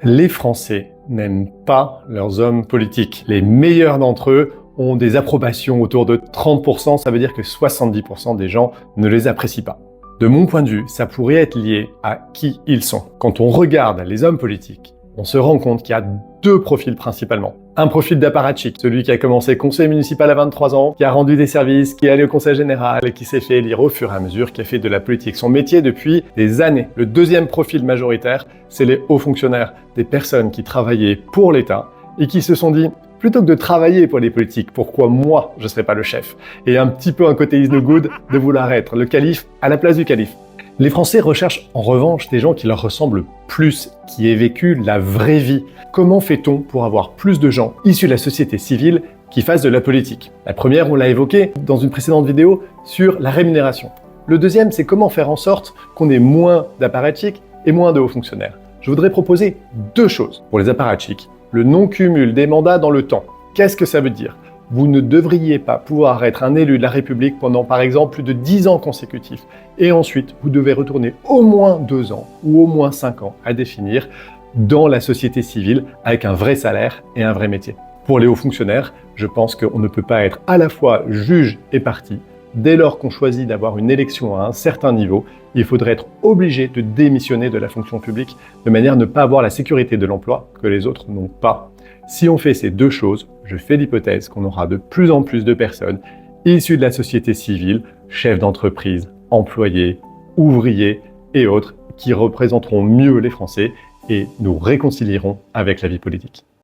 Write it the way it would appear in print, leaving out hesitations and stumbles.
Les Français n'aiment pas leurs hommes politiques. Les meilleurs d'entre eux ont des approbations autour de 30%, ça veut dire que 70% des gens ne les apprécient pas. De mon point de vue, ça pourrait être lié à qui ils sont. Quand on regarde les hommes politiques, on se rend compte qu'il y a deux profils principalement. Un profil d'apparatchik, celui qui a commencé conseiller municipal à 23 ans, qui a rendu des services, qui est allé au conseil général et qui s'est fait élire au fur et à mesure, qui a fait de la politique son métier depuis des années. Le deuxième profil majoritaire, c'est les hauts fonctionnaires, des personnes qui travaillaient pour l'État et qui se sont dit plutôt que de travailler pour les politiques, pourquoi moi je ne serais pas le chef? Et un petit peu un côté is no good de vouloir être le calife à la place du calife. Les Français recherchent en revanche des gens qui leur ressemblent plus, qui aient vécu la vraie vie. Comment fait-on pour avoir plus de gens issus de la société civile qui fassent de la politique? La première, on l'a évoqué dans une précédente vidéo sur la rémunération. Le deuxième, c'est comment faire en sorte qu'on ait moins d'apparatchiks et moins de hauts fonctionnaires. Je voudrais proposer deux choses. Pour les apparatchiks, le non-cumul des mandats dans le temps. Qu'est-ce que ça veut dire? Vous ne devriez pas pouvoir être un élu de la République pendant par exemple plus de 10 ans consécutifs. Et ensuite, vous devez retourner au moins 2 ans ou au moins 5 ans à définir dans la société civile avec un vrai salaire et un vrai métier. Pour les hauts fonctionnaires, je pense qu'on ne peut pas être à la fois juge et parti. Dès lors qu'on choisit d'avoir une élection à un certain niveau, il faudrait être obligé de démissionner de la fonction publique de manière à ne pas avoir la sécurité de l'emploi que les autres n'ont pas. Si on fait ces deux choses, je fais l'hypothèse qu'on aura de plus en plus de personnes issues de la société civile, chefs d'entreprise, employés, ouvriers et autres qui représenteront mieux les Français et nous réconcilierons avec la vie politique.